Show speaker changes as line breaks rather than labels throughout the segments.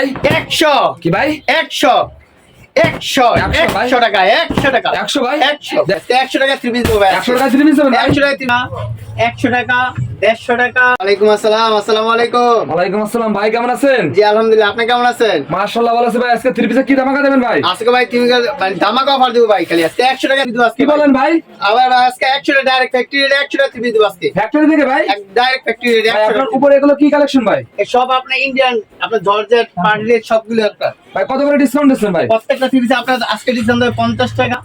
100
কি ভাই?
100 100 টাকা 100 টাকা
100 ভাই?
100 টাকা 3 পিস দেবো ভাই
100 টাকা 3 পিস দেবেন ভাই?
100 টাকা 100 টাকা 150 টাকা। ওয়ালাইকুম আসসালাম। আসসালামু আলাইকুম।
ওয়ালাইকুম আসসালাম ভাই, কেমন আছেন?
জি আলহামদুলিল্লাহ, আপনি কেমন আছেন?
মাশাআল্লাহ ভালো আছি ভাই। আজকে 3 পিসে কি ধামাকা দেবেন ভাই?
আজকে ভাই তুমি ধামাকা অফার দেবো ভাই, খালি আজকে 100 টাকা দিব আজকে।
কি বলেন ভাই?
আবার আজকে 100 টাকা ডাইরেক্ট ফ্যাক্টরি রেট 100 টাকা 3 পিস দিব আজকে
ফ্যাক্টরি থেকে ভাই?
ডাইরেক্ট ফ্যাক্টরি রেট
ভাই
100
আপনার
টাকা।
উপরে এগুলো কি কালেকশন ভাই?
সব আপনার ইন্ডিয়ান, আপনার জর্জেট পার্টি রেট সবগুলো আপনার।
ভাই কত করে ডিসকাউন্ট দিচ্ছেন ভাই?
প্রত্যেকটা সিরিজে আপনার আজকে ডিসকাউন্ট দেবে 50 টাকা,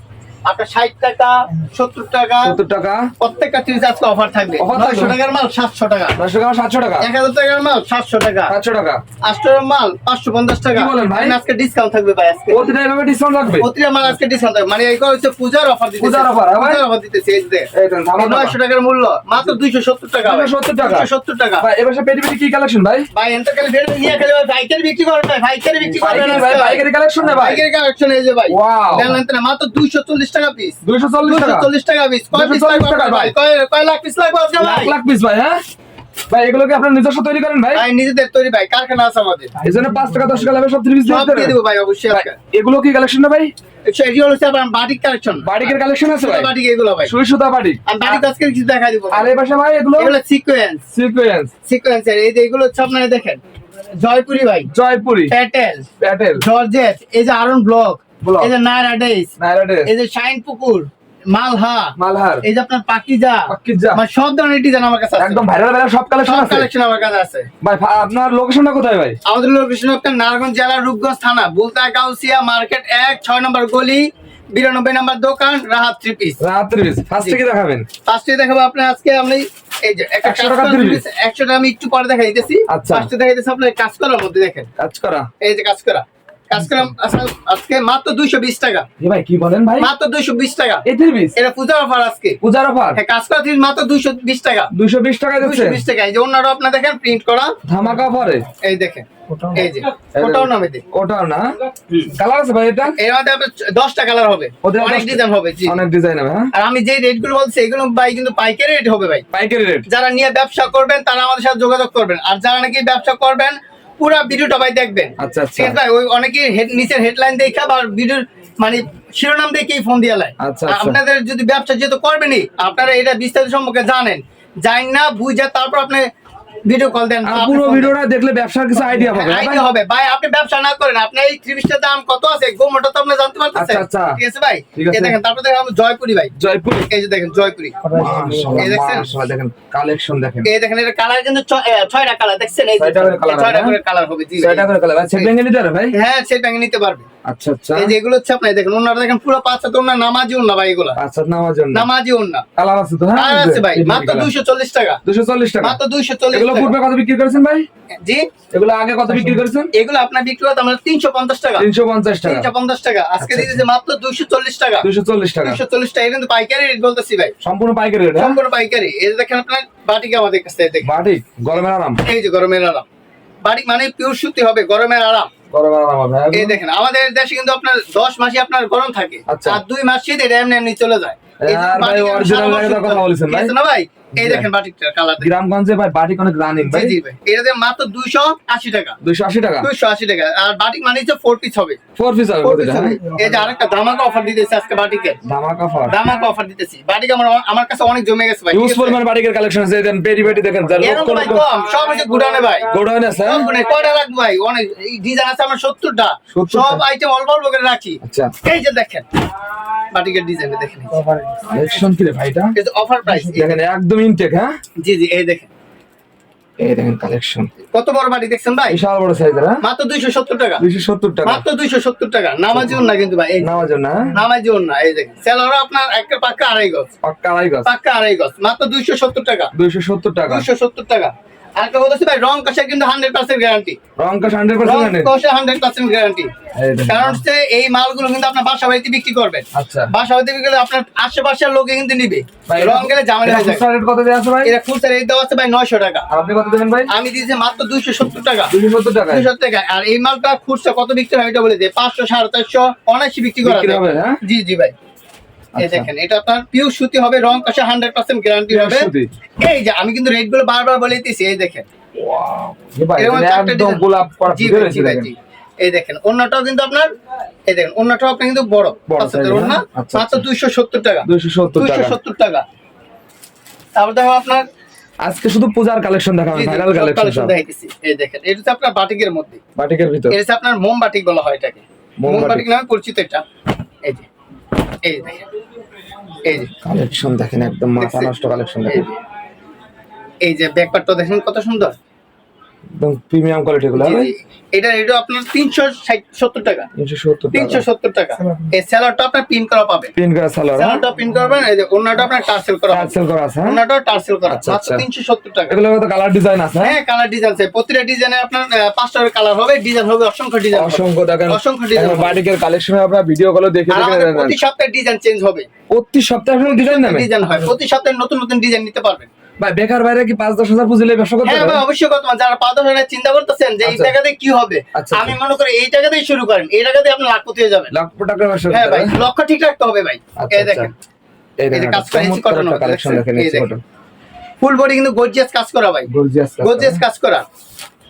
আপনার 60 টাকা, 70 টাকা,
70 টাকা।
প্রত্যেকটা সিরিজে আজকে অফার থাকবে।
অফার থাকবে?
900 টাকার মাল 700 টাকা,
900 টাকা 700 টাকা,
1000 টাকার মাল 700 টাকা,
700 টাকা।
800 টাকার মাল 550 টাকা।
কি বলেন ভাই?
আজকে ডিসকাউন্ট থাকবে ভাই আজকে।
প্রতিটা এভাবে ডিসকাউন্ট রাখবে?
প্রতিটা মাল আজকে ডিসকাউন্ট থাকবে, মানে এইটা হচ্ছে পূজার অফার দিতেছে।
পূজার offer, হ্যাঁ ভাই?
পূজার অফার দিতেছে এই যে।
এই দেন ধামাকা।
900 টাকার মূল্য মাত্র 270 টাকা ভাই।
270 টাকা।
270 টাকা।
ভাই এবার পেটি পেটি কি কালেকশন ভাই?
ভাই এত খালি বের নিয়ে খালি ভাই পাইকারি বিক্রি করবে ভাই, পাইকারি বিক্রি করবে না
ভাই
ভাই।
পাইকারি কালেকশন না ভাই?
পাইকারি কালেকশন এই যে ভাই।
Wow.
দেখলেন তো না, মাত্র 240 টাকা পিস।
240 টাকা।
240 টাকা পিস। কয় পিস
240
লাগবে
টাকা
ভাই? কয় লাখ পিস লাগবে আজকে ভাই?
লাখ লাখ পিস ভাই। হ্যাঁ ভাই এগুলো কি আপনার নিজস্ব তৈরি করেন ভাই?
ভাই নিজেদের তৈরি ভাই, কারখানা আছে আমাদের।
এই জন্য 5 টাকা 10 টাকা লাগবে সব 3 পিস
সব দিয়ে দেবো ভাই অবশ্যই আজকে।
এগুলো কি কালেকশন না ভাই?
এগুলো হচ্ছে আপনার বাটিক কালেকশন।
বাটিকের কালেকশন আছে ভাই?
বাটিক এগুলো ভাই।
সুই সুতা বাটিক।
আমি বাটিক আজকে কিছু দেখাই দিব।
আর এই পাশে ভাই এগুলো
এগুলো সিকোয়েন্স।
সিকোয়েন্স।
সিকোয়েন্সের এই যে এগুলো হচ্ছে আপনারা দেখেন জয়পুরি ভাই,
জয়পুরি,
প্যাটেল,
প্যাটেল,
জর্জেট, এই যে আরন ব্লক,
ব্লক,
এই যে নায়রা ডেইস,
নাইরাডে,
এই যে শাইন পুকুর, মালহা,
মালহার,
এই যে আপনার পাকিজা,
পাকিজা,
মানে সব ধরনের ডিজাইন আমার কাছে আছে।
একদম ভাইরাল ভাইরাল সব কালেকশন
সব
আছে
কালেকশন আমার কাছে আছে।
ভাই। আপনার লোকেশনটা কোথায় ভাই?
আমাদের লোকেশন হচ্ছে নারায়ণগঞ্জ জেলার রূপগঞ্জ থানা, বুলতা গাউসিয়া মার্কেট 1 6 নম্বর গলি, 92 নম্বর দোকান, রাহাত 3 পিস।
রাত্রি পিস ফার্স্ট থেকে দেখাবেন?
ফার্স্টে দেখাবো আপনার আজকে আমি এই যে একটা
100 টাকা 3 পিস।
100 টাকা আমি একটু পরে দেখাই দিতেছি।
আচ্ছা।
ফার্স্টে দেখাই দিতেছি আপনার কাজ করার মধ্যে দেখেন,
কাজ করা।
এই যে কাজ করা আজকে মাত্র 220 টাকা।
এ ভাই কি বলেন ভাই?
মাত্র 220 টাকা।
এই 3 পিস
এটা পূজার অফার আজকে।
পূজার অফার
হ্যাঁ, কাজ করা থেকে মাত্র 220 টাকা।
220 টাকা দিচ্ছেন?
220 টাকা। এই যে অন্যরা আপনার দেখেন প্রিন্ট করা,
ধামাকা অফারে।
এই দেখেন, এই যে ওটাও নামে দিই।
ওটা না কালার আছে ভাই? এটা
এর মধ্যে আপনার 10টা কালার হবে,
ওদের
অনেক
10টা
ডিজাইন হবে। জি,
অনেক ডিজাইন হবে। হ্যাঁ
আর আমি যে রেট গুলো বলছি এগুলো ভাই কিন্তু পাইকারি রেট হবে ভাই।
পাইকারি রেট।
যারা নিয়ে ব্যবসা করবেন তারা আমাদের সাথে যোগাযোগ করবেন, আর যারা নাকি ব্যবসা করবেন পুরো ভিডিওটা ভাই দেখবেন।
আচ্ছা আচ্ছা
ঠিক আছে ভাই, ওই অনেকে নিচের হেডলাইন দেখা বা ভিডিওর মানে শিরোনাম দেখেই ফোন দিয়ে লাই।
আচ্ছা, আচ্ছা।
আপনাদের যদি ব্যবসা যেহেতু করবেনই, আপনারা এটা বিস্তারিত সম্পর্কে জানেন, জানেন না বুঝে তারপর আপনি ভিডিও কল দেন।
আর পুরো ভিডিওটা দেখলে ব্যবসার কিছু আইডিয়া হবে। হ্যাঁ ভাই?
আইডিয়া হবে ভাই। আপনি ব্যবসা না করেন, আপনি এই 3 পিসটার দাম কত আছে গোমোটা তো আপনি জানতে পারতেছেন।
আচ্ছা, আচ্ছা।
ঠিক আছে ভাই,
ঠিক আছে।
এই দেখেন। তারপর দেখেন আমরা জয়পুরি ভাই,
জয়পুরি।
এই যে দেখেন জয়পুরি,
মাশাআল্লাহ
এই দেখছেন?
মাশাআল্লাহ দেখেন কালেকশন দেখেন।
এই দেখেন এটা কালার কিন্তু 6টা কালার দেখছেন, এই যে
6টা করে colour
6টা
হবে,
করে কালার হবে। জি
6টা করে কালার। আচ্ছা ব্যাঙ্গে নিতে পারে ভাই?
হ্যাঁ, সেই ব্যাংকে নিতে পারবে।
আচ্ছা আচ্ছা।
এই যে এগুলো হচ্ছে আপনি দেখেন ওনারা দেখেন পুরো 5 তো ওনার নামাজি ওন্না ভাই, এগুলো
আচ্ছা নামার জন্য
নামাজি ওন্না।
কালার আছে তো? হ্যাঁ
আর আছে ভাই মাত্র 240 টাকা।
240 টাকা।
মাত্র 240
এগুলো
টাকা।
পূর্বে কত বিক্রি করেছেন ভাই?
জি,
এগুলো আগে কত বিক্রি করেছেন?
এগুলো আপনার বিক্রি করতে আমরা 350 টাকা।
350 টাকা।
350 টাকা আজকে
আচ্ছা,
দিতেছে মাত্র 240 টাকা।
240 টাকা।
240 টাকা, এটা কিন্তু পাইকারি রেট বলতেছি ভাই,
সম্পূর্ণ পাইকারি রেট। হ্যাঁ
সম্পূর্ণ পাইকারি। এই যে দেখেন আপনার বাটিক আমাদের কাছে দেখেন,
বাটিক গরমের আরাম।
এই যে গরমের আরাম। বাটিক মানে পিওর সুতি হবে, গরমের আরাম।
গরমের আরাম হবে। হ্যাঁ
এই দেখেন আমাদের দেশে কিন্তু আপনার 10 মাসই আপনার গরম থাকে,
আচ্ছা।
আর 2 মাস শীত, এটা এমনি এমনি চলে যায়। এই যে
আর ভাই
বাটিকের
অরিজিনাল
সারা
লাগাতার
বছর
কথা বলেছেন ভাই।
ঠিক আছে না ভাই? এই দেখেন বাটিকটার কালার দেখেন।
গ্রামগঞ্জে ভাই বাটিক অনেক রানিং ভাই।
জি জি ভাই, এটাতে মাত্র 280 টাকা।
280 টাকা।
280 টাকা। আর বাটিক মানে হচ্ছে 4 পিস হবে।
4 পিস হবে
4
প্রতিটা।
পিস হবে।
হ্যাঁ?
এই যে আরেকটা ধামাকা অফার দিতেছে আজকে বাটিকের।
ধামাকা অফার।
ধামাকা অফার দিতেছি। বাটিক আমার কাছে অনেক জমে গেছে ভাই।
ইউজ পরিমাণ বাটিকের কালেকশন আছে। দেন পেটি পেটি দেখেন যার
এরকম ভাই কম, সব হচ্ছে গুডাউনে ভাই।
গোডাউন আছে।
সব গুনে কয়টা রাখবো ভাই? অনেক ডিজাইন আছে আমার 70টা।
70টা।
সব আইটেম অল্প অল্প করে রাখি।
আচ্ছা
এই যে দেখেন বাটিকের ডিজাইন দেখেন,
কালেকশন কি রে ভাইটা?
এই যে অফার প্রাইস
দেখেন একদম ইনটেক। হ্যাঁ
জি জি, এই দেখেন
এই দেখেন কালেকশন
কত বড় বাটি দেখছেন ভাই?
বিশাল বড় সাইজের। হ্যাঁ
মাত্র 270 টাকা।
270 টাকা।
মাত্র 270 টাকা। নামাজি না কিন্তু ভাই, এই
নামার জন্য। হ্যাঁ
নামাজি না। এই দেখেন সেলরও আপনার একটা পাক্কা আড়াই গজ,
পাক্কা আড়াই গজ।
পাক্কা আড়াই গজ, মাত্র 270 টাকা।
270 টাকা।
270 টাকা। আরেকটা বলতেছি ভাই, রং কষা কিন্তু 100% গ্যারান্টি।
রং কস
রং
100%
কষা 100% গ্যারান্টি।
এই দেখেন।
কারণ হচ্ছে এই মালগুলো কিন্তু আপনার বাসা বাড়িতে বিক্রি করবেন।
আচ্ছা
বাসা বাড়িতে বিক্রি করলে আপনার আশেপাশের লোকে কিন্তু নিবে,
ভাই
রং গেলে ঝামেলা হয়ে যায়।
রেট কত দেয়া আছে ভাই?
এটা ফুল রেট দেওয়া আছে ভাই 900 টাকা।
আর আপনি কত দেবেন ভাই?
আমি দিয়েছি মাত্র 270 টাকা।
270 টাকা
270 টাকা। আর এই মালটা খুচরা কত বিক্রি হয় এটা বলে দিই, 500 450 অনায়াসে বিক্রি করা
বিক্রি
যায়।
হবে। হ্যাঁ
জি জি ভাই, এই
আচ্ছা।
দেখেন এটা আপনার পিওর সুতি হবে, রং কষা 100% গ্যারান্টি
Pure
হবে।
সুতি।
এই যে আমি কিন্তু রেট গুলো বারবার বলে দিতেছি, এই দেখেন
ওয়াও ভাই
এরকম
এটা
চারটে
একদম
design।
গোলাপ করা
জি
ভিতরে
ভাই, জি ভাই, জি। এই দেখেন অন্যটাও কিন্তু আপনার, এই দেখেন অন্যটাও আপনি কিন্তু বড়
বড়
আচ্ছা
size,
অন্য
হ্যাঁ? আচ্ছা,
মাত্র
আচ্ছা।
270 টাকা,
270 টাকা।
270 টাকা। তারপর দেখো আপনার
আজকে শুধু পূজার কালেকশন দেখাবেন, ভাইরাল কালেকশন
কালেকশন
সব
দেখাইতেছি। এই দেখেন এটা হচ্ছে আপনার বাটিকের মধ্যে,
বাটিকের ভিতর।
এটা হচ্ছে আপনার মোমবাটিক বলা হয় এটাকে,
মোমবাটিক।
মোমবাটিক নামে পরিচিত এটা। এই যে এই দেখেন, এই যে
কালেকশন দেখেন একদম মাথা
দেখছেন?
নষ্ট কালেকশন
এই
দেখেন,
যে, এই যে ব্যাকপার্টটা দেখেন কত সুন্দর।
একদম প্রিমিয়াম কোয়ালিটি গুলো
জি,
ভাই।
জি। এটা আপনার 370 টাকা,
370 টাকা
370 টাকা। এই স্যালাডটা আপনার পিন করা পাবেন,
পিন করা সালোয়ার, হ্যাঁ?
স্যালাডটা পিন করবেন। এই যে ওন্নাটা আপনার টার্সেল করা হবে,
টার্সেল করা আছে, হ্যাঁ?
ওন্নাটা টার্সেল করা
আচ্ছা,
মাত্র
আচ্ছা।
370 টাকা।
এগুলোর মধ্যে কালার ডিজাইন আছে, হ্যাঁ?
হ্যাঁ কালার ডিজাইন আছে, প্রতিটা ডিজাইনে আপনার 5টা কালার হবে, ডিজাইন হবে অসংখ্য ডিজাইন,
অসংখ্য দেখেন,
অসংখ্য ডিজাইন হবে।
বাটিকের কালেকশন আপনারা ভিডিও গুলো দেখে
আর
দেখে
আমাদের
নেবেন।
প্রতি সপ্তাহে ডিজাইন চেঞ্জ হবে,
প্রতি সপ্তাহে আপনারা ডিজাইন নেবেন
ডিজাইন হয়, প্রতি সপ্তাহে নতুন নতুন ডিজাইন নিতে পারবেন।
ভাই? বেকার বাইরে কি 5-10 হাজার পুঁজিলে ব্যবসা করতে
হ্যাঁ
পারবেন?
ভাই অবশ্যই কথা, যারা পাদশনের চিন্তা করতেছেন যে এই
আচ্ছা।
টাকাতে কি হবে,
আচ্ছা,
আমি মনে করি এই টাকাতেই শুরু করেন, এই টাকাতে আপনি লাখপতি হয়ে যাবেন।
লাখ টাকার ব্যবসা
হ্যাঁ
করতে
ভাই
পারবেন।
লক্ষ্য ঠিক রাখতে হবে ভাই।
আচ্ছা,
এই
আচ্ছা।
দেখেন
এই
এই যে
দেখেন
কাজ করা এসি
চমৎকার
কটন
একটা কালেকশন দেখেন,
এই
এসি
দেখেন
কটন
ফুল বডি কিন্তু গর্জিয়াস কাজ করা ভাই,
গর্জিয়াস কাজ,
গর্জিয়াস কাজ করা।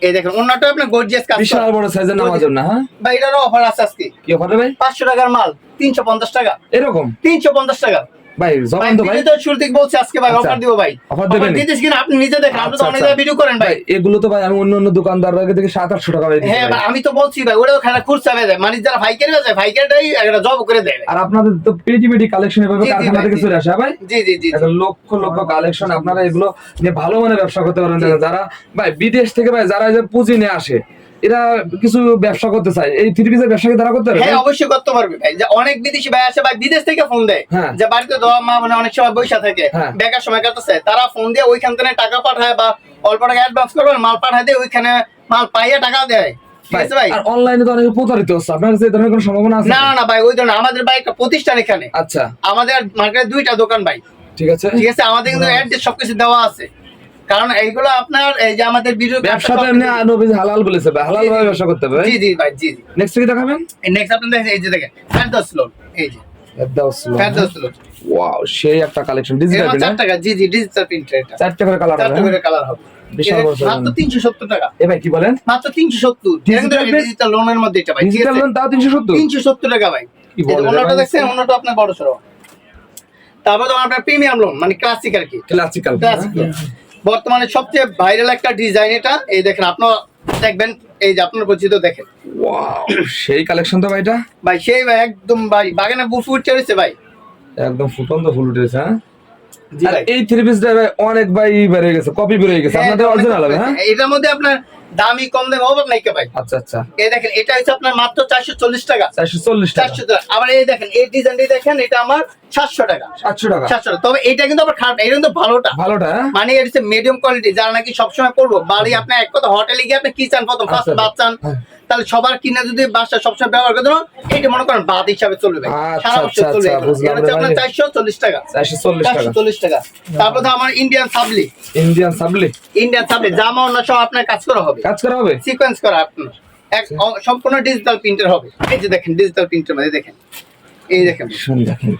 এই দেখেন অন্যটা আপনার গর্জিয়াস কাজ
বিশাল
করা।
বড় সাইজের নামার জন্য, হ্যাঁ?
ভাই এটারও অফার আছে আজকে,
কি অফার ভাই?
500 টাকার মাল 350 টাকা,
এরকম
350 টাকা।
ভাই
ভাই
জবান তো ভাই।
ভিডিও তো শুরু থেকে বলছি আজকে ভাই
আচ্ছা।
অফার দিব ভাই,
অফার দেবেন?
দিতেছি কিনা আপনি নিজে দেখেন, আপনি তো
আচ্ছা,
অনেক
আচ্ছা।
জায়গায় ভিডিও করেন ভাই।
ভাই এগুলো তো ভাই আমি অন্য অন্য দোকানদার থেকে 700-800 টাকা ভাই দিতে
হ্যাঁ
পারি।
ভাই আমি তো বলছি ভাই ওটাও খানা খুরসা হয়ে যায়, মানে যারা ভাইকারি হয়ে যায় ভাইকারিটাই একটা জব করে দেয় ভাই।
আর আপনাদের তো পেটি পেটি কালেকশন এভাবে
জি, জি
কারখানা
ভাই,
থেকে
জি।
চলে আসে, হ্যাঁ ভাই?
জি জি জি
এখন লক্ষ লক্ষ কালেকশন, আপনারা এগুলো নিয়ে ভালো মানে ব্যবসা করতে পারেন। দেখেন যারা ভাই বিদেশ থেকে ভাই যারা এই যে পুঁজি নিয়ে আসে, এরা কিছু ব্যবসা করতে চায়, এই থ্রি পিসের ব্যবসা কি তারা করতে পারে?
হ্যাঁ অবশ্যই করতে পারবে ভাই। যে অনেক বিদেশি ভাই আসে ভাই বিদেশ থেকে ফোন দেয়,
হ্যাঁ।
যে বাড়িতে দেওয়া মা মানে অনেক সময় বৈশা থাকে,
হ্যাঁ।
বেকার সময় কাটতেছে, তারা ফোন দিয়ে ওইখান থেকে টাকা পাঠায় বা অল্প টাকা অ্যাডভান্স করবেন, মাল পাঠায় দিয়ে ওইখানে মাল পাইয়া টাকা দেয়, ঠিক আছে ভাই?
আর অনলাইনে তো অনেকে প্রতারিত হচ্ছে, আপনার কাছে এই ধরনের কোনো সম্ভাবনা আছে?
না না না ভাই ওই ধরনের আমাদের ভাই একটা প্রতিষ্ঠান এখানে,
আচ্ছা
আমাদের মার্কেটে 2টা দোকান ভাই,
ঠিক আছে।
ঠিক আছে? আমাদের কিন্তু অ্যাড্রেস সবকিছু দেওয়া আছে, কারণ এইগুলো আপনার এই যে আমাদের ভিডিও
ব্যবসা তো এমনি নবী হালাল বলেছে ভাই, হালাল ভাবে ব্যবসা করতে হবে।
জি জি ভাই জি জি।
নেক্সট কি দেখাবেন?
নেক্সট আপনি দেখেন এই যে দেখেন ফেরদৌস লোন, এই যে ফেরদৌস লোন,
ওয়াও সেই একটা কালেকশন
এর
ডিজিটাল
মাত্র
প্রিন্ট,
4 টাকা। জি জি ডিজিটাল প্রিন্ট এটা,
4টা করে কালার
4টা
হবে।
করে কালার হবে,
বিশাল বড় size।
মাত্র 370 টাকা,
এ ভাই কি বলেন?
মাত্র 370।
Digital print?
ডিজিটাল লোনের মধ্যে এটা ভাই, ঠিক
ডিজিটাল
আছে?
লোন তাও 370?
370 টাকা ভাই।
কি বলেন রে
ওনাটা
ভাই?
দেখছেন, ওনাটা আপনার বড় সরো। তারপর তো আপনার প্রিমিয়াম লোন মানে ক্লাসিক আর কি,
ক্লাসিক্যাল।
Classic loan. বর্তমানে সবচেয়ে ভাইরাল একটা ডিজাইন এটা, এই দেখেন আপনারা দেখবেন, এই যে আপনার পরিচিত দেখেন
ওয়াও সেই কালেকশন তো ভাই, এটা
ভাই, সেই ভাই একদম ভাই বাগানে বুফুট চড়েছে ভাই।
একদম ফুটন্ত ফুল উঠেছে, হ্যাঁ?
জি
আর
ভাই।
এই থ্রি পিসটা ভাই অনেক ভাই বেড়ে গেছে, কপি বেড়ে গেছে,
হ্যাঁ,
আপনাদের অরিজিনাল হবে, হ্যাঁ?
এটার মধ্যে আপনার দামি কম দামে অভাব নাই কে ভাই।
আচ্ছা আচ্ছা
এই দেখেন এটা হচ্ছে আপনার মাত্র 440 টাকা,
440 টাকা,
400 টাকা। আবার এই দেখেন এই ডিজাইনটি দেখেন, এটা আমার 700 টাকা,
700 টাকা।
700 টাকা। তবে এটা কিন্তু আবার খারাপ না, এটা কিন্তু ভালোটা,
ভালোটা, হ্যাঁ?
মানে এটা হচ্ছে মিডিয়াম কোয়ালিটি, যারা নাকি সবসময় পড়বো বাড়ি, আপনি এক কথা হোটেলে গিয়ে আপনি কি চান প্রথম ফার্স্ট
আচ্ছা,
বাচ্চান,
হ্যাঁ।
তাহলে সবার কিনা যদি বাসা সবসময় ব্যবহার করে দেন, এইটা মনে করেন বাদ হিসাবে চলবে ভাই,
আচ্ছা,
সারা বছর
আচ্ছা,
চলবে।
আচ্ছা, বুঝলাম
এটা হচ্ছে
রে
আপনার
ভাই।
440 টাকা,
440 টাকা
440 টাকা। তারপর তো আমার ইন্ডিয়ান সাবলি,
ইন্ডিয়ান সাবলি
ইন্ডিয়ান সাবলি জামা অন্য সব আপনার কাজ করা হবে,
কাজ করা হবে।
সিকোয়েন্স করা আপনার সম্পূর্ণ ডিজিটাল প্রিন্টার হবে। এই যে দেখেন ডিজিটাল প্রিন্টার মধ্যে দেখেন, এই দেখেন
শুন দেখেন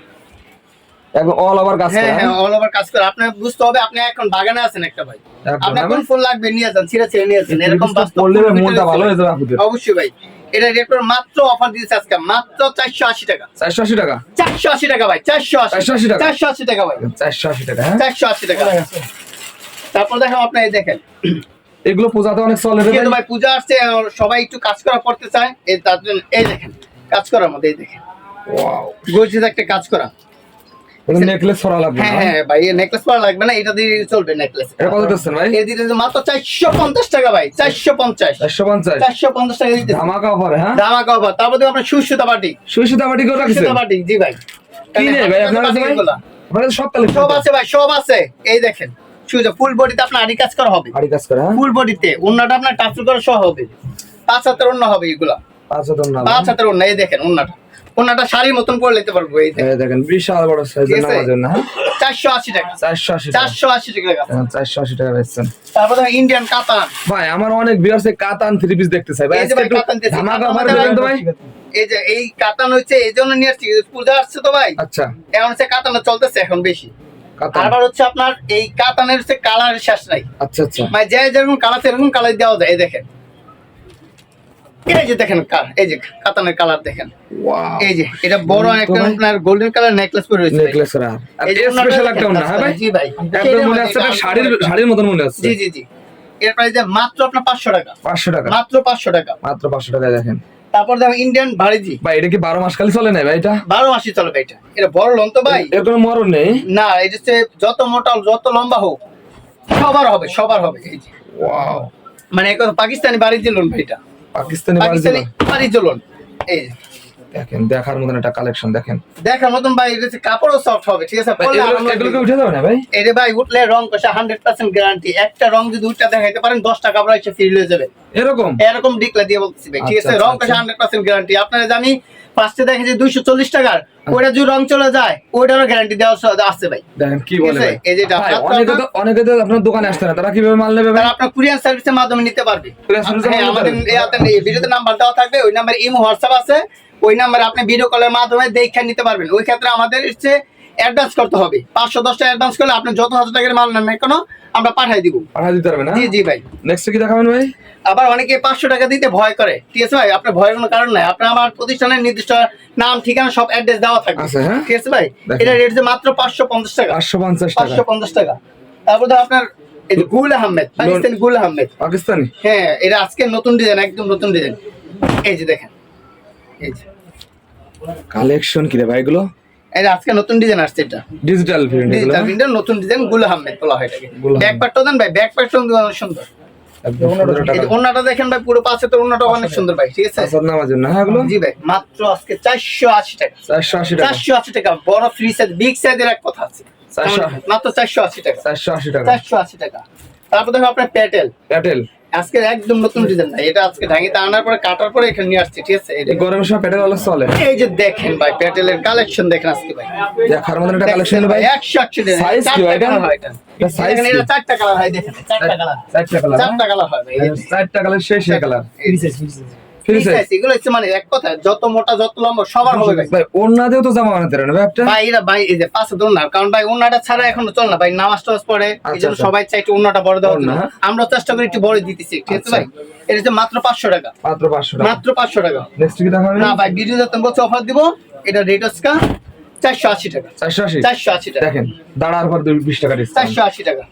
একদম অল ওভার কাজ
হ্যাঁ
করা,
হ্যাঁ অল ওভার কাজ করে। আপনার বুঝতে হবে আপনি এখন বাগানে আছেন একটা ভাই,
একদম,
আপনার
হ্যাঁ
কোন
ভাই?
ফুল লাগবে নিয়ে যান, ছিঁড়ে ছিঁড়ে নিয়ে যান, এরকম বাস্তব
পড়লে
ফুল
মনটা
ভিতরে
ভালো
আছে।
হয়ে যাবে আপনাদের।
অবশ্যই ভাই। এটা রেট করে মাত্র অফার দিয়েছে আজকে মাত্র 480 টাকা,
480 টাকা,
480 টাকা ভাই, 480
টাকা।
480 টাকা ভাই,
480 টাকা, হ্যাঁ?
480 টাকা। তারপর দেখো আপনি এই দেখেন,
এগুলো পূজাতে অনেক চলে রে
কিন্তু
ভাই।
ভাই পূজা আসছে, সবাই একটু কাজ করা করতে চায়, এই তার জন্য এই দেখেন কাজ করার মধ্যে এই দেখেন
ওয়াও
গর্জিয়াস একটা কাজ করা।
নেকলেস করা লাগবে
হ্যাঁ
না?
হ্যাঁ ভাই এই নেকলেস পরা লাগবে না, এটা দিয়ে চলবে নেকলেস।
এটা কত দিচ্ছেন ভাই?
এই দিতে মাত্র 450 টাকা ভাই, 450
450
450 টাকা দিতে
ধামাকা অফারে, হ্যাঁ?
ধামাকা অফার। তারপর দেখো আপনার সুসুতা বাটি,
সুইসুতা বাটি করে রাখছেন?
সুসুতা বাটি জি ভাই।
কি নেই ভাই আপনার কাছে ভাই?
বাটিগুলা।
আপনার কাছে সব কালেকশন
সব আছে ভাই, সব আছে। এই দেখেন সুজা ফুল বডিতে আপনার আড়ি কাজ করা হবে,
আড়ি কাজ করে, হ্যাঁ?
ফুল বডিতে ওন্নাটা আপনার টাচল করা সহ হবে, 5 হাতের ওন্না হবে এগুলা,
5 না?
5 হাতের ওন্না। এই দেখেন ওন্নাটা শাড়ির মতন পরে নিতে পারবো। এই দেখেন
এই দেখেন বিশাল বড় সাইজের
ঠিক আছে?
নামার জন্য, হ্যাঁ?
480 টাকা,
480 টাকা,
480 টাকা।
480 টাকা বেচছেন।
তারপর দেখেন ইন্ডিয়ান কাতান,
ভাই আমার অনেক ভিউয়ার্স কাতান থ্রি পিস দেখতে চাই ভাই,
এই যে
আজকে
ভাই
একটু
কাতান দিয়েছি,
ধামাকা
কাতান
অফার
মধ্যে
দেবেন তো ভাই?
এই যে এই কাতান হচ্ছে এই জন্য নিয়ে আসছি, পূজা আসছে তো ভাই,
আচ্ছা
এখন হচ্ছে কাতানটা চলতেছে এখন বেশি,
কাতান।
আবার হচ্ছে আপনার এই কাতানের হচ্ছে কালার শেষ নাই,
আচ্ছা আচ্ছা,
মানে যে যেরকম কালার সেরকম কালার দেওয়া যায়। এই দেখেন, এই যে দেখেন এই যে কাতানের কালার দেখেন,
ওয়াও,
এই যে এটা বড় একটা আপনার গোল্ডেন কালার নেকলেস পরে রয়েছে।
নেকলেস করা আর
এই যে
স্পেশাল একটা ওন্না, হ্যাঁ ভাই?
জি ভাই,
একদম মনে হচ্ছে এটা শাড়ির মতন মনে হচ্ছে।
জি জি জি। এর প্রাইস মাত্র আপনার 500 টাকা,
500 টাকা,
মাত্র 500 টাকা।
মাত্র 500 টাকায় দেখেন।
তারপর দেখেন ইন্ডিয়ান ভারিজি,
ভাই এটা কি 12 মাস খালি চলে না ভাই? এটা
12 মাসই চলবে। এটা বড় লন তো ভাই,
এর কোনো মরণ নেই।
না এটা হচ্ছে যত মোটা যত লম্বা হোক সবার হবে, সবার হবে। এই যে
ওয়াও,
মানে এখন পাকিস্তানি বাড়িতে লোন ভাই, এটা
পাকিস্তানি
পাকিস্তানি বাড়িতে লোন। এই যে
দেখেন, দেখার মতন একটা কালেকশন দেখেন
দেখার মতন ভাই, এটা হচ্ছে কাপড়ও সফট হবে, ঠিক আছে?
ভাই।
পরলে আরাম
এগুলো কি
লাগবে।
উঠে যাবে না ভাই?
এটা ভাই উঠলে রং কষা 100% গ্যারান্টি। একটা রং যদি উঠটা দেখাইতে পারেন 10 টাকা আপনার এসে ফ্রি হয়ে যাবে,
এরকম
এরকম ডিকলা দিয়ে বলতেছি ভাই, ঠিক আছে?
আচ্ছা,
রং
আচ্ছা,
কষা 100% গ্যারান্টি। আপনারা জানি ফার্স্টে দেখেছি 240 টাকার, ওইটা যদি রং চলে যায় ওইটারও গ্যারান্টি দেওয়া আছে ভাই।
দেখেন কি
ঠিক
বলে
আছে?
ভাই।
এই যে
ভাই, অনেকে তো আপনার দোকানে আসছে না, তারা কিভাবে মাল নেবে ভাই?
তারা আপনার কুরিয়ার সার্ভিসের মাধ্যমে নিতে পারবে।
Courier service এর
হ্যাঁ,
মাধ্যমে
আমাদের এই ভিডিওতে নাম্বার দেওয়া থাকবে, ওই নাম্বারে ইমো হোয়াটসঅ্যাপ আছে, ওই নাম্বারে আপনি ভিডিও কলের মাধ্যমে দেখে নিতে পারবেন। ওই ক্ষেত্রে আমাদের হচ্ছে অ্যাডভান্স করতে হবে, 510 টাকা অ্যাডভান্স করলে আপনি যত হাজার টাকার মাল নেন না কেন আমরা পাঠিয়ে দিব।
পাঠা দিতে পারবে না?
জি জি ভাই।
নেক্সট কি দেখাবেন ভাই?
আবার অনেকে 500 টাকা দিতে ভয় করে, ঠিক আছে ভাই? আপনার ভয়ের কোনো কারণ নাই, আপনার আমার প্রতিষ্ঠানের নির্দিষ্ট নাম ঠিকানা সব অ্যাড্রেস দেওয়া থাকবে,
আছে, হ্যাঁ?
ঠিক আছে ভাই?
দেখেন।
এটা রেট মাত্র 550 টাকা,
550 টাকা,
550 টাকা। তারপর তো আপনার এই যে গুল আহমেদ, পাকিস্তানি গুল আহমেদ,
পাকিস্তানি।
হ্যাঁ এটা আজকে নতুন ডিজাইন, একদম নতুন ডিজাইন। এই যে দেখেন, এই যে
কালেকশন কি রে ভাই এগুলো?
এটা আজকে নতুন ডিজাইন আসছে, এটা
ডিজিটাল প্রিন্ট এগুলো,
ডিজিটাল প্রিন্টের নতুন ডিজাইন, গুল আহমেদ বলা হয় এটাকে।
গুল আহমেদ।
ব্যাক পার্টটা দেন ভাই, ব্যাক পার্টটা অনেক সুন্দর।
একদম সুন্দর
এই যে
টাকা।
ওন্নাটা দেখেন ভাই, পুরো পাঁচে তো ওন্নাটা অনেক সুন্দর ভাই, ঠিক আছে?
আসাদ নামার জন্য, হ্যাঁ এগুলো
জি ভাই, মাত্র আজকে 480 টাকা,
480 টাকা,
480 টাকা। বড় ফ্রি সাইজ, বিগ সাইজের এক কথা আছে,
480
মাত্র 480 টাকা,
480 টাকা।
480 টাকা। তারপর দেখো আপনার প্যাটেল,
প্যাটেল,
আজকে একদম নতুন ডিজাইন ভাই। এটা আজকে ঢাঙ্গিতে আনার পরে কাটার পরে এখানে নিয়ে আসছে, ঠিক আছে? এই
এই গরমের সময় প্যাটেল আলো চলে।
এই যে দেখেন ভাই, প্যাটেলের কালেকশন দেখেন আজকে ভাই,
দেখার মতন একটা কালেকশন ভাই।
180 টাকা।
Size কি ভাই এটা? এটা size
দেখেন,
কি?
এটা 4টা কালার হয়, দেখেন 4টা কালার,
4টা কালার,
4টা কালার হয় ভাই। এই যে
4টা কালার, সেই colour.
Free
free size
size, এগুলো হচ্ছে মানে এক কথা, যত মোটা যত লম্বা সবার হবে ভাই।
ভাই। ওন্না দিয়েও তো জামা বানাতে পারে না ভাই একটা?
ভাই এরা ভাই এই যে পাঁচে তো না, কারণ ভাই ওন্নাটা ছাড়া এখনো চল না ভাই, নামাজ টামাজ পড়ে, এই জন্য
আচ্ছা।
সবাই চাই একটু ওন্নাটা বড় দেওয়ার জন্য।
ওন্না।
আমরা চেষ্টা করি একটু বড় দিতেছি, ঠিক আছে
আচ্ছা।
ভাই? এটা হচ্ছে মাত্র 500 টাকা,
মাত্র 500 টাকা।
মাত্র 500 টাকা।
নেক্সট কি দেখাবেন?
না ভাই, ভিডিও যত বলছে অফার দিব, এটা রেট হচ্ছে 480 টাকা,
480।
480 টাকা,
দেখেন, দাঁড়ার পর 20 টাকা ডিসকাউন্ট
480 টাকা।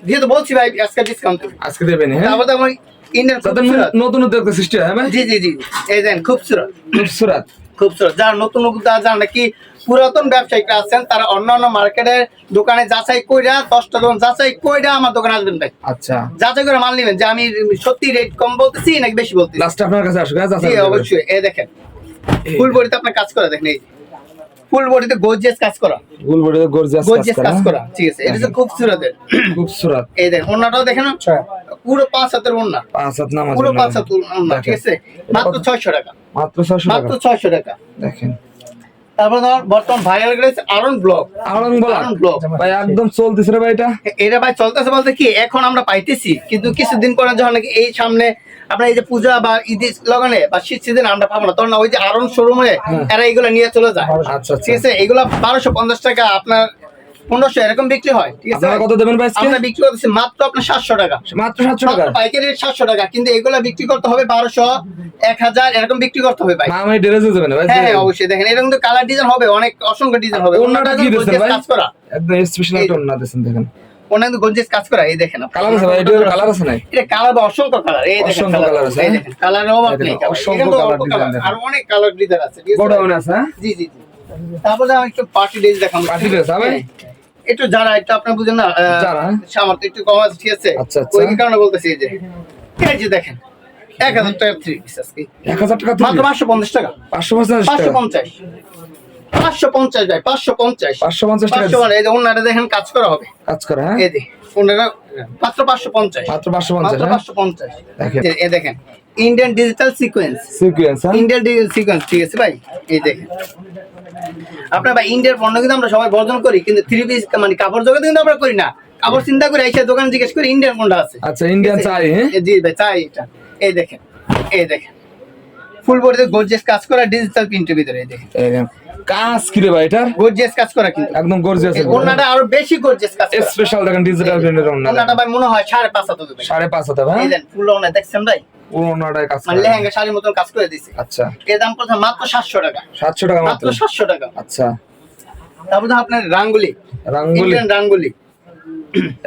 যেহেতু বলছি ভাই আজকে ডিসকাউন্ট,
আজকে দেবেন, হ্যাঁ?
তারপর তো আমার ইন্ডিয়ান
তাদের
খুবসুরত,
নতুন উদ্যোগ সৃষ্টি হয়, হ্যাঁ ভাই?
জি জি জি, এই দেন খুবসুরত,
খুবসুরত।
খুবসুরত। যারা নতুন যারা নাকি পুরাতন ব্যবসায়িকরা আছেন, তারা অন্যান্য মার্কেটের দোকানে যাচাই কইরা 10টা দোকান যাচাই কইরা আমার দোকানে আসবেন ভাই,
আচ্ছা,
যাচাই করে মাল নেবেন যে আমি সত্যি রেট কম বলতেছি নাকি বেশি বলতেছি।
লাস্ট আপনার কাছে আসবে, হ্যাঁ?
জি অবশ্যই। এই দেখেন ফুল বডিতে আপনার কাজ করা, দেখেন এই ফুল বডিতে গর্জিয়াস কাজ করা,
গুল বড় গর্জিয়াস
গর্জিয়াস কাজ করা, ঠিক আছে? এটা হচ্ছে খুবসুরতের।
খুবসুরত।
এই দেখেন ওন্নাটাও দেখেন, পুরো 5 হাতের ওন্না,
5 হাত নামাজ
পুরো 5 হাত ওন্না, ঠিক আছে? মাত্র 600 টাকা,
মাত্র 600
মাত্র
টাকা।
600 টাকা।
দেখেন,
তারপর ধর বর্তমান ভাইরাল গেছে আরন ব্লক,
আরং বলা
আরন ব্লক।
ভাই একদম চলতেছে রে ভাই এটা।
এটা ভাই চলতেছে বলতে কি, এখন আমরা পাইতেছি, কিন্তু কিছুদিন পরে যখন নাকি এই সামনে আপনার এই যে পূজা বা ঈদ লগনে বা শীত সিজন আমরা পাবো না, তখন না ওই যে আরন শোরুমে এরা এগুলো নিয়ে চলে যায়,
আচ্ছা,
ঠিক আছে? এগুলো 1250 টাকা, আপনার 1500 এরকম বিক্রি হয়, ঠিক আছে?
আপনারা কত দেবেন ভাই আজকে?
আমরা বিক্রি করতেছি মাত্র আপনার 700 টাকা,
মাত্র 700 টাকা।
মাত্র পাইকারি রেট 700 টাকা, কিন্তু এগুলা বিক্রি করতে হবে 1200, 1000 এরকম বিক্রি করতে হবে ভাই।
না আমি ড্রেসে দেবেন ভাই?
হ্যাঁ হ্যাঁ অবশ্যই। দেখেন এরকম তো কালার ডিজাইন হবে, অনেক অসংখ্য ডিজাইন হবে।
ওন্নাটা কি দিচ্ছেন ভাই?
কাজ করা,
একদম স্পেশাল একটা ওন্না দিচ্ছেন, দেখেন।
অনেক গর্জিয়াস কাজ করা। এই দেখেন
কালার আছে ভাই? এটার কালার আছে নাই?
এটা কালার বা অসংখ্য কালার, এই দেখেন
অসংখ্য
কালার
কালার আছে,
এই দেখেন কালারের অভাব নেই,
অসংখ্য কালার ডিজাইন দেখেন।
আর অনেক কালার ডিজাইন আছে, ঠিক আছে?
গোডাউন আছে, হ্যাঁ?
জি জি জি। তারপরে আমি একটু পার্টি ড্রেস দেখাবো।
পার্টি ড্রেস, হ্যাঁ ভাই?
একটু যারা একটু আপনি বুঝেন না,
যারা?
সামর্থ্য একটু কম আছে, ঠিক আছে?
আচ্ছা, আচ্ছা।
ওই কারণে বলতেছি, এই যে দেখেন 1000 টাকা 3 পিস আজকে
1000 টাকা
মাত্র 550 টাকা,
550 টাকা।
550 550 ভাই, 550
550 টাকা
500 মানে এই যে ওনাটা দেখেন কাজ করা হবে,
কাজ করে, হ্যাঁ?
এই যে ওনাটা মাত্র 550,
মাত্র 550,
মাত্র
হ্যাঁ?
550।
দেখেন।
এই দেখেন ইন্ডিয়ান ডিজিটাল সিকোয়েন্স,
সিকোয়েন্স, হ্যাঁ?
ইন্ডিয়ান ডিজিটাল সিকোয়েন্স, ঠিক আছে ভাই? এই দেখেন আপনার ভাই ইন্ডিয়ার পণ্য কিন্তু আমরা সবাই বর্জন করি, কিন্তু 3 পিস মানে কাপড় জগতে কিন্তু আমরা করি না। কাপড় চিন্তা করে এসে দোকানে জিজ্ঞেস করি ইন্ডিয়ান কোনটা আছে।
আচ্ছা, ইন্ডিয়ান চাই, হ্যাঁ?
জি ভাই চাই এটা। এই দেখেন, এই দেখেন ফুল বডিতে গর্জিয়াস কাজ করা ডিজিটাল প্রিন্টের ভিতরে, এই দেখেন
কাজ কি রে ভাই এটা?
গর্জিয়াস কাজ করা কিন্তু
একদম গর্জিয়াস।
এই ওন্নাটা আরো বেশি গর্জিয়াস কাজ করা।
স্পেশাল দেখেন ডিজিটাল প্রিন্টের ওন্না।
ওন্নাটা ভাই মনে হয় 5.5 হাত হবে।
5.5 হাতে ভাই।
এই দেন ফুল ওন্না দেখছেন ভাই?
ওন্নাটায় কাজ
মানে
করা।
লেহেঙ্গা শাড়ির মতন কাজ করে দিয়েছে।
আচ্ছা।
এর দাম পড়ছে মাত্র 700 টাকা।
700 টাকা
মাত্র
মাত্র।
700 টাকা।
আচ্ছা।
তারপর তো আপনার রাঙ্গুলি,
রাঙ্গুলি,
ইন্ডিয়ান রাঙ্গুলি,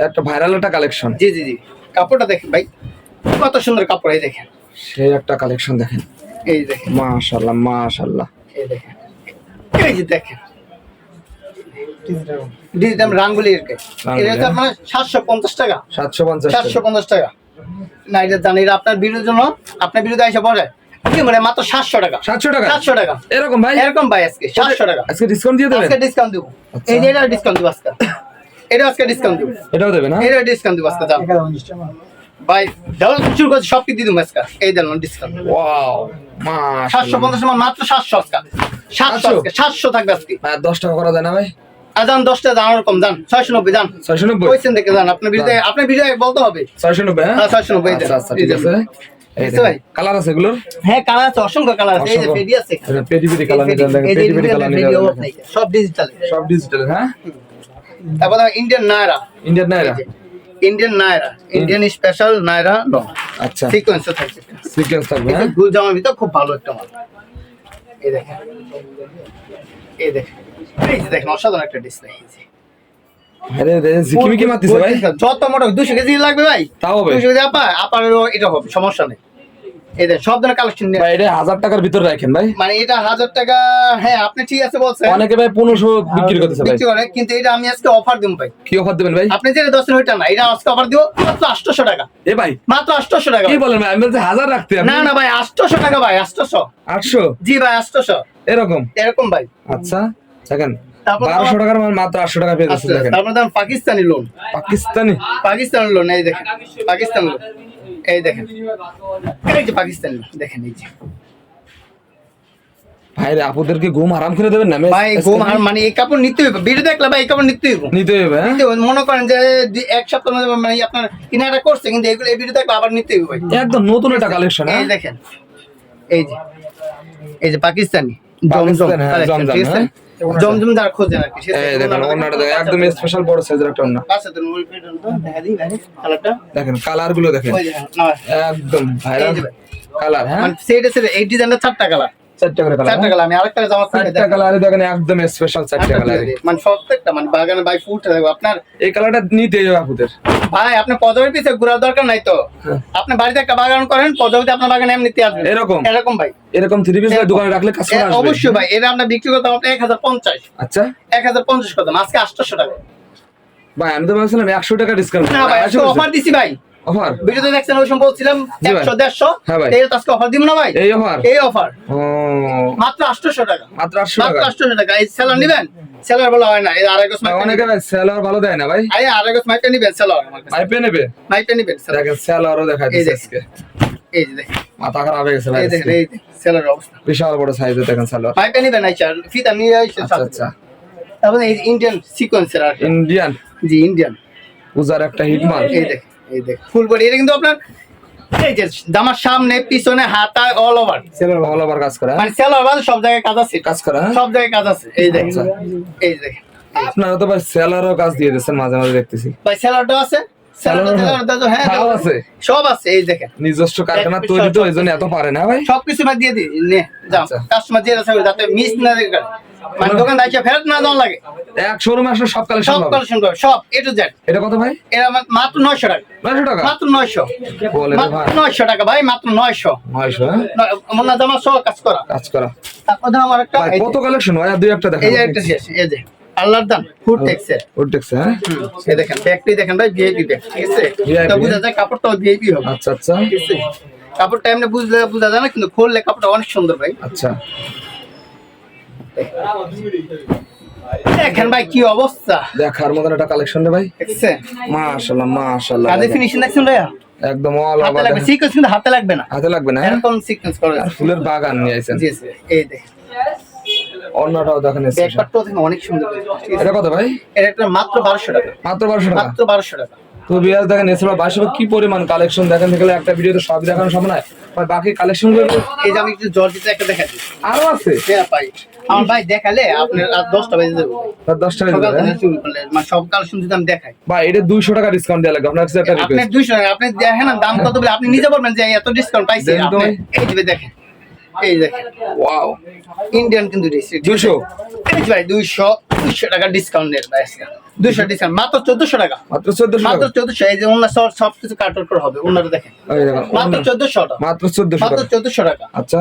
একটা ভাইরাল একটা কালেকশন।
জি জি জি। কাপড়টা দেখেন ভাই, কত সুন্দর কাপড়। এই দেখেন,
সেই একটা কালেকশন দেখেন।
এই দেখেন,
মাশাআল্লাহ মাশাআল্লাহ।
এই দেখেন, এই যে দেখেন ডিজিটাল রাঙ্গুলি এর কে।
রাঙ্গুলি,
এটা তো আপনার 750 টাকা।
750 টাকা।
750 টাকা। না এটা জানি, এটা আপনার ভিডিওর জন্য, আপনার ভিডিওতে এসে পড়ে কি মানে মাত্র 700 টাকা।
700 টাকা।
700 টাকা
এরকম ভাই?
এরকম ভাই আজকে 700 টাকা।
আজকে ডিসকাউন্ট দিয়ে দেবেন?
আজকে ডিসকাউন্ট দেব।
আচ্ছা।
এই যে এটা ডিসকাউন্ট দেব আজকে। এটা আজকে ডিসকাউন্ট দেব।
এটাও দেবেন না?
এটা ডিসকাউন্ট দেব আজকে। যাও ভাই, ডাবল শুরু করছি, সব কি দিয়ে দেব আজকে। এই দেন ডিসকাউন্ট।
ওয়াও মাশাআল্লাহ।
750 এর মাত্র 700 আজকে। 700 আজকে 700 থাকবে আজকে।
আর 10 টাকা করা যায় না ভাই?
আজান 10 টা দাম কম যান, 690 যান।
690?
কইছেন দেখে যান, আপনার ভিডিও বলতে হবে।
690 হ্যাঁ?
হ্যাঁ 690 দেন।
আচ্ছা আচ্ছা ঠিক আছে। এই
বুঝতে ভাই?
কালার আছে এগুলোর?
হ্যাঁ কালার আছে, অসংখ্য কালার আছে। এই যে
অসংখ্য।
পেডি আছে,
এটা পেডি কালার নিতে দেখেন,
এই যে
পেডি কালার নিতে
ভিডিও
দেখেন।
সব ডিজিটাল।
সব ডিজিটাল হ্যাঁ?
তারপর ইন্ডিয়ান নায়রা,
ইন্ডিয়ান নাইরা।
ইন্ডিয়ান নায়রা, ইন্ডিয়ান স্পেশাল নায়রা ল।
আচ্ছা।
সিকোয়েন্স থাকবে,
সিকোয়েন্স থাকবে
এই
হ্যাঁ?
গুল জামার ভিতর খুব ভালো একটা মাল। এই দেখেন, এই দেখেন, এই যে দেখেন অসাধারণ একটা ডিসপ্লে।
আরে রে জিকিমিকি মারতেছে ভাই।
যত মোটা 200 কেজি লাগবে ভাই,
তাও হবে।
200 কেজি আপারও এটা হবে, সমস্যা নেই। এই দেখেন সব ধরনের কালেকশন
ভাই এটা 1000 টাকার ভিতর রাখেন ভাই।
মানে এটা 1000 টাকা। হ্যাঁ আপনি ঠিক আছে বলছেন,
অনেকে ভাই 1500 বিক্রি করতেছে ভাই।
বিক্রি করে, কিন্তু এটা আমি আজকে অফার দিব ভাই।
কি অফার দিবেন ভাই?
আপনি যে 10 ওইটা না, এটা আজকে অফার দিব মাত্র 800 টাকা।
এ ভাই
মাত্র 800 টাকা।
কি বলেন ভাই? আমি বলছি 1000 রাখতে আপনি।
না না ভাই 800 টাকা ভাই, 800।
800
জি ভাই 800
এরকম।
এরকম ভাই।
আচ্ছা দেখেন
তারপর
1200 টাকার মাল মাত্র 800 টাকা পেয়ে যাচ্ছেন
আচ্ছা,
দেখেন।
তারপর দাম পাকিস্তানি লোন,
পাকিস্তানি।
পাকিস্তানি লোন। এই দেখেন পাকিস্তানি লোন, এই দেখেন, এই যে পাকিস্তানি লোন দেখেন। এই যে
ভাই রে আপুদেরকে ঘুম আরাম করে দেবেন না?
ভাই ঘুম আর মানে এই কাপড় নিতে হইবে, ভিডিও দেখলে ভাই এই কাপড় নিতে হইবে।
নিতে হবে হ্যাঁ?
নিতে হইবে। মনে করেন যে এক সপ্তাহ মধ্যে মানে আপনার কিনাটা করছে, কিন্তু এগুলো এই ভিডিও দেখলে আবার নিতে হইবে ভাই।
একদম নতুন একটা কালেকশন হ্যাঁ?
এই দেখেন, এই যে পাকিস্তানি জমজম
পাকিস্তান, হ্যাঁ,
collection,
জমজম,
ঠিক আছে?
হ্যাঁ।
জমজম যারা খোঁজেন আর কি।
এই দেখেন ওন্নাটা দেখেন একদম স্পেশাল বড় সাইজের একটা ওন্না।
আচ্ছা তো মূল ভিডিও দেখা দিই ভাই কালারটা।
দেখেন কালার গুলো দেখেন
ওই দেখেন না
একদম ভাইরাল
এই যে ভাই।
কালার হ্যাঁ?
মানে সেটা এই ডিজাইনের 4টা কালার,
4টা করে কালার।
4টা কালার। আমি আরেকটা জামা খুলে
4টা কালারে দেখেন একদম স্পেশাল 4টা কালার।
মানে প্রত্যেকটা মানে বাগানে ভাই ফুলটা দেখো আপনার।
এই কালারটা নিতে হবে আপুদের
ভাই আপনি পদবের পিছে ঘোরার দরকার নাই তো। আপনি বাড়িতে একটা বাগান করেন, পদবিতে আপনার বাগানে এমনিতে আসবে
এরকম?
এরকম ভাই।
এরকম 3 পিস দোকানে রাখলে কাস্টমার আসবে
অবশ্যই ভাই। এটা আমরা বিক্রি করতাম আপনার 1050।
আচ্ছা
1050 করতাম, আজকে 800 টাকা।
ভাই আমি তো ভাবছিলাম 100 টাকা ডিসকাউন্ট।
না ভাই আজকে অফার দিছি ভাই।
অফার
ভিডিওতে দেখছেন ওই সময় বলছিলাম
জি ভাই।
100 150।
হ্যাঁ ভাই।
এই তো আজকে অফার দিব না ভাই।
এই অফার?
এই অফার
ও
মাত্র 800 টাকা।
মাত্র 800
মাত্র
টাকা।
800 টাকা। এই সেলার নিবেন, সেলার বলা হয় না। এই আড়াইগো
ভাই,
স্মাইট
অনেকে ভাই সেলার ভালো দেয় না ভাই।
আই আড়াইগো স্মাইট নিবেন, সেলার আমার কাছে
মাইপে নেবে
স্মাইট নিবেন সেলার।
দেখেন সেলারও দেখা
এই
দিচ্ছে
দেখেন।
আজকে।
এই যে দেখেন,
মাথা খারাপ হয়ে গেছে ভাই
এই দেখেন,
আজকে।
এই দেখেন সেলার অবস্থা।
বিশাল বড় সাইজের দেখেন সেলার।
স্মাইট নিবেন আইছা ফিতা নিয়ে আইছে
আচ্ছা
সাথে।
আচ্ছা
তারপরে এই ইন্ডিয়ান সিকোয়েন্সের আর
ইন্ডিয়ান
জি ইন্ডিয়ান
পূজার একটা হিট মাল।
এই দেখেন, এই দেখেন ফুল বডি। এটা কিন্তু আপনার এই যে জামার সামনে পিছনে হাতা all over
seller all over কাজ করা
মানে সেলার বাদ সব জায়গায় কাজ আছে,
কাজ করা হ্যাঁ?
সব জায়গায় কাজ আছে। এই দেখেন,
আচ্ছা।
এই যে দেখেন
আপনারা তো ভাই সেলারও কাজ দিয়ে দিচ্ছেন মাঝে মাঝে দেখতেছি।
ভাই সেলারটা আছে,
সেলার
সেলারটা তো হ্যাঁ
তাও আছে?
সব আছে। এই দেখেন
নিজস্ব কারখানা তৈরি তো এই জন্য এত পারে না ভাই।
সবকিছু বাদ দিয়ে দিই নে যাও
আচ্ছা।
কাস্টমার যে আছে যাতে মিস না করে, মানে দোকান দাইছে ফেরত না দেওয়া লাগে।
এক শোরুমে আসলে সব কালেকশন
সব
পাবে।
কালেকশন করে সব এ টু জেড।
এটা কত ভাই?
এরা মাত্র 900 টাকা।
900 টাকা
মাত্র 900।
বলে রে
মাত্র
ভাই
900 টাকা ভাই, মাত্র 900।
900 হ্যাঁ?
মোনা জামা সহ কাজ করা।
কাজ করা
তারপর দাম আমার একটা
ভাই
এই যে-
কত কালেকশন ভাই? আর দুই একটা দেখেন।
এই যে একটা শেষ, এই যে আল্লাহর দাম ফুড টেক্সের।
ওটেক্স হ্যাঁ?
এই দেখেন ব্যাগটি দেখেন ভাই, ভিআইপি ব্যাগ, ঠিক আছে?
VIP
তো বুঝা যায় কাপড়টা ভিআইপি হবে,
আচ্ছা আচ্ছা
ঠিক আছে? কাপড়টা এমনি বুঝলে বুঝা যায় না, কিন্তু খুললে কাপড়টা অনেক সুন্দর ভাই।
আচ্ছা।
দেখেন ভাই কি অবস্থা,
দেখার মতন একটা কালেকশন রে ভাই।
দেখছেন?
মাশাআল্লাহ মাশাআল্লাহ।
কাজে ফিনিশিং দেখছেন ভাইয়া?
একদম অল
হাতে
ওভার
লাগবে সিকোয়েন্স, কিন্তু হাতে লাগবে না,
হাতে লাগবে না হ্যাঁ?
এরকম সিকোয়েন্স করা
আর
আছে।
ফুলের বাগান নিয়ে আইছেন।
জি জি, এই দেখেন
অন্যটাও দেখেন
ব্যাগ
স্পেশাল।
পাটটাও দেখেন অনেক সুন্দর, ঠিক আছে?
এটা কত ভাই?
এটা একটা মাত্র 1200 টাকা।
মাত্র 1200 টাকা।
মাত্র 1200 টাকা।
তো বিয়ার দেখেন এছাড়া বাসায় কি পরিমাণ কালেকশন দেখেন দেখলে একটা ভিডিওতে সব দেখানো সম্ভব নয়, ভাই বাকি কালেকশন গুলো
এই যে আমি একটু জর্জেট একটা দেখাই দিই।
আরো আছে।
হ্যাঁ ভাই, আমার ভাই দেখালে আপনার রাত 10টা বেজে যাবে।
তার 10 টাকা
সকাল
দিবেন,
থেকে শুরু করলে মানে সব কালেকশন যদি আমি দেখাই,
ভাই এটা 200 টাকা ডিসকাউন্ট দেয়া লাগবে, আপনার কাছে একটা
আপনি
রিকোয়েস্ট
200 টাকা আপনি দেখেন না দাম কত বলে আপনি নিজে বলবেন যে এত ডিসকাউন্ট পাইছি
দেন তো
আপনি।
ভাই।
এই যে দেখেন, এই দেখেন
ওয়াও
ইন্ডিয়ান কিন্তু ড্রেস
200
এই যে ভাই 200 টাকা ডিসকাউন্ট দেন ভাই আজকে 200 ডিসকাউন্ট মাত্র 1400 টাকা,
মাত্র 1400
মাত্র
টাকা
1400। এই যে ওনার সব কিছু কাটার করে হবে ওনারা দেখেন
এই দেখেন
মাত্র 1400 টাকা,
মাত্র 1400
মাত্র
টাকা
1400 টাকা,
আচ্ছা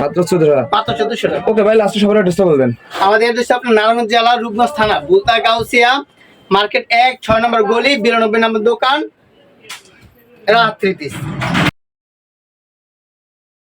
মাত্র 1400 টাকা
মাত্র 1400 টাকা।
ওকে ভাই লাস্টে সবার অ্যাড্রেসটা বলে দেন।
আমাদের অ্যাড্রেস আপনার নারায়ণগঞ্জ জেলা রূপগঞ্জ থানা বুলতা গাউসিয়া মার্কেট 1 6 নম্বর গলি 92 নম্বর দোকান রাত 3 পিস।